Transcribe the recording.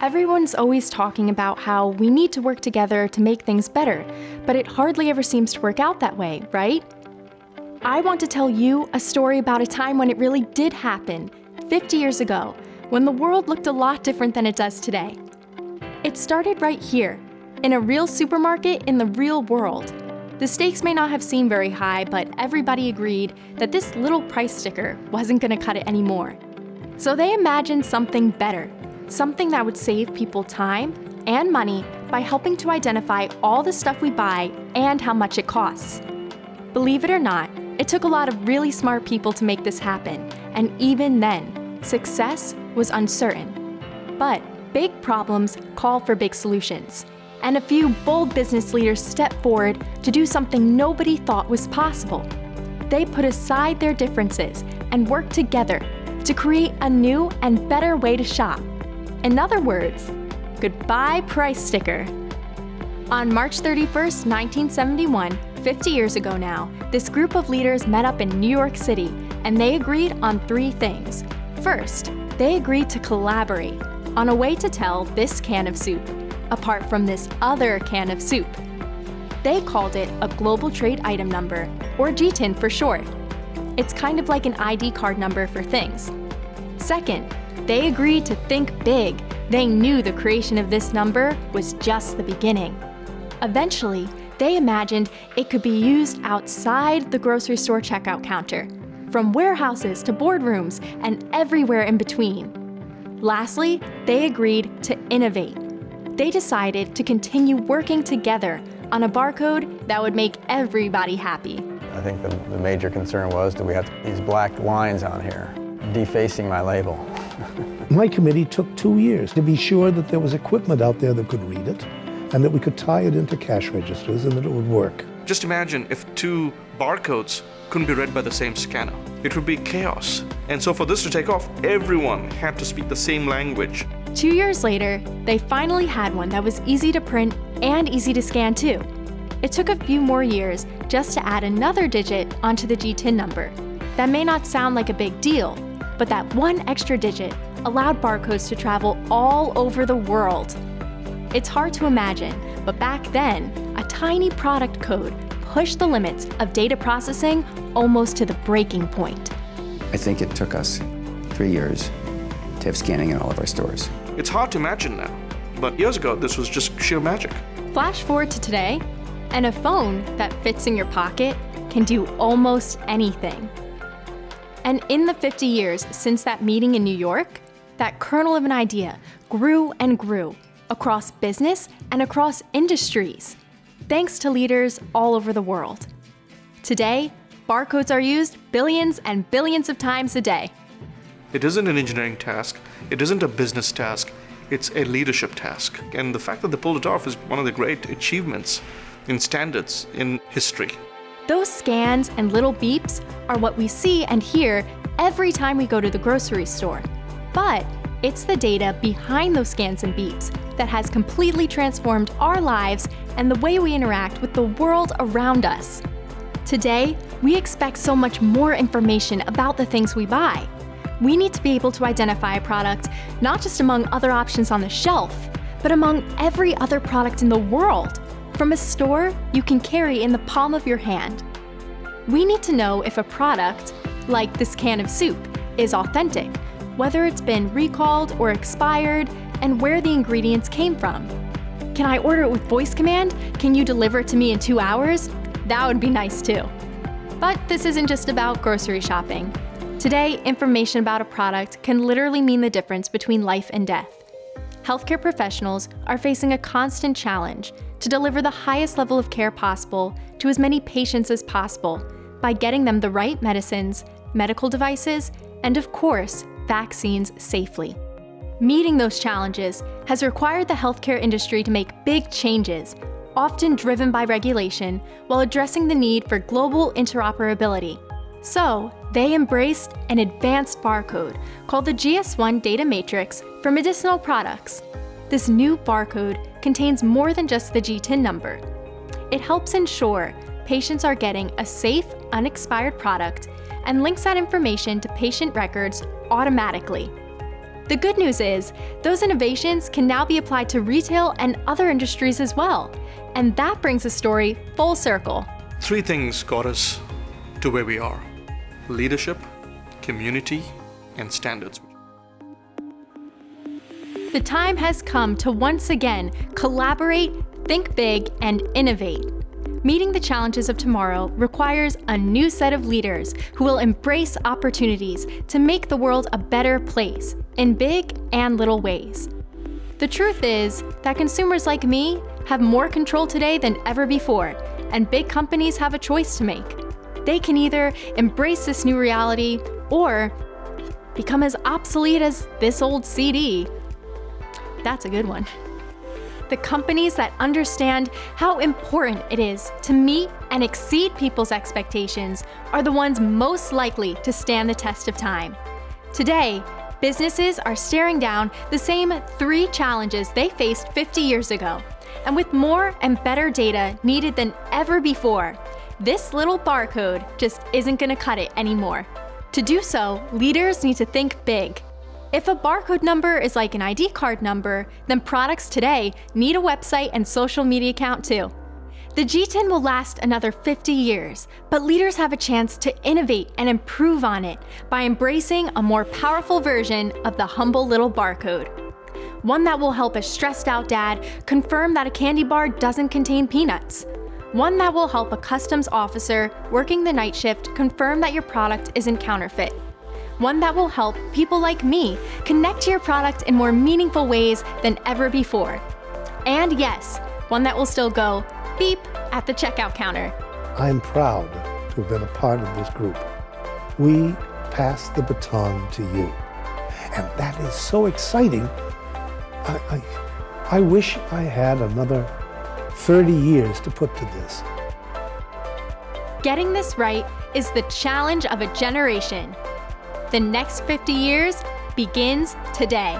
Everyone's always talking about how we need to work together to make things better, but it hardly ever seems to work out that way, right? I want to tell you a story about a time when it really did happen, 50 years ago, when the world looked a lot different than it does today. It started right here, in a real supermarket in the real world. The stakes may not have seemed very high, but everybody agreed that this little price sticker wasn't going to cut it anymore. So they imagined something better, something that would save people time and money by helping to identify all the stuff we buy and how much it costs. Believe it or not, it took a lot of really smart people to make this happen, and even then, success was uncertain. But big problems call for big solutions, and a few bold business leaders stepped forward to do something nobody thought was possible. They put aside their differences and worked together to create a new and better way to shop. In other words, goodbye price sticker. On March 31st, 1971, 50 years ago now, this group of leaders met up in New York City, and they agreed on 3 things. First, they agreed to collaborate on a way to tell this can of soup apart from this other can of soup. They called it a Global Trade Item Number, or GTIN for short. It's kind of like an ID card number for things. Second, they agreed to think big. They knew the creation of this number was just the beginning. Eventually, they imagined it could be used outside the grocery store checkout counter, from warehouses to boardrooms and everywhere in between. Lastly, they agreed to innovate. They decided to continue working together on a barcode that would make everybody happy. I think the major concern was, do we have these black lines on here, defacing my label? My committee took 2 years to be sure that there was equipment out there that could read it, and that we could tie it into cash registers and that it would work. Just imagine if 2 barcodes couldn't be read by the same scanner. It would be chaos. And so for this to take off, everyone had to speak the same language. 2 years later, they finally had one that was easy to print and easy to scan too. It took a few more years just to add another digit onto the GTIN number. That may not sound like a big deal, but that one extra digit allowed barcodes to travel all over the world. It's hard to imagine, but back then, a tiny product code pushed the limits of data processing almost to the breaking point. I think it took us 3 years to have scanning in all of our stores. It's hard to imagine now, but years ago, this was just sheer magic. Flash forward to today, and a phone that fits in your pocket can do almost anything. And in the 50 years since that meeting in New York, that kernel of an idea grew and grew across business and across industries, thanks to leaders all over the world. Today, barcodes are used billions and billions of times a day. It isn't an engineering task, it isn't a business task, it's a leadership task. And the fact that they pulled it off is one of the great achievements in standards in history. Those scans and little beeps are what we see and hear every time we go to the grocery store. But it's the data behind those scans and beeps that has completely transformed our lives and the way we interact with the world around us. Today, we expect so much more information about the things we buy. We need to be able to identify a product not just among other options on the shelf, but among every other product in the world, from a store you can carry in the palm of your hand. We need to know if a product, like this can of soup, is authentic, whether it's been recalled or expired, and where the ingredients came from. Can I order it with voice command? Can you deliver it to me in 2 hours? That would be nice too. But this isn't just about grocery shopping. Today, information about a product can literally mean the difference between life and death. Healthcare professionals are facing a constant challenge to deliver the highest level of care possible to as many patients as possible by getting them the right medicines, medical devices, and of course, vaccines safely. Meeting those challenges has required the healthcare industry to make big changes, often driven by regulation, while addressing the need for global interoperability. So, they embraced an advanced barcode called the GS1 Data Matrix for medicinal products. This new barcode contains more than just the GTIN number. It helps ensure patients are getting a safe, unexpired product and links that information to patient records automatically. The good news is, those innovations can now be applied to retail and other industries as well. And that brings the story full circle. 3 things got us to where we are: leadership, community, and standards. The time has come to once again collaborate, think big, and innovate. Meeting the challenges of tomorrow requires a new set of leaders who will embrace opportunities to make the world a better place in big and little ways. The truth is that consumers like me have more control today than ever before, and big companies have a choice to make. They can either embrace this new reality or become as obsolete as this old CD. That's a good one. The companies that understand how important it is to meet and exceed people's expectations are the ones most likely to stand the test of time. Today, businesses are staring down the same 3 challenges they faced 50 years ago. And with more and better data needed than ever before, this little barcode just isn't going to cut it anymore. To do so, leaders need to think big. If a barcode number is like an ID card number, then products today need a website and social media account too. The GTIN will last another 50 years, but leaders have a chance to innovate and improve on it by embracing a more powerful version of the humble little barcode. One that will help a stressed out dad confirm that a candy bar doesn't contain peanuts. One that will help a customs officer working the night shift confirm that your product isn't counterfeit. One that will help people like me connect to your product in more meaningful ways than ever before. And yes, one that will still go beep at the checkout counter. I'm proud to have been a part of this group. We pass the baton to you. And that is so exciting. I wish I had another 30 years to put to this. Getting this right is the challenge of a generation. The next 50 years begins today.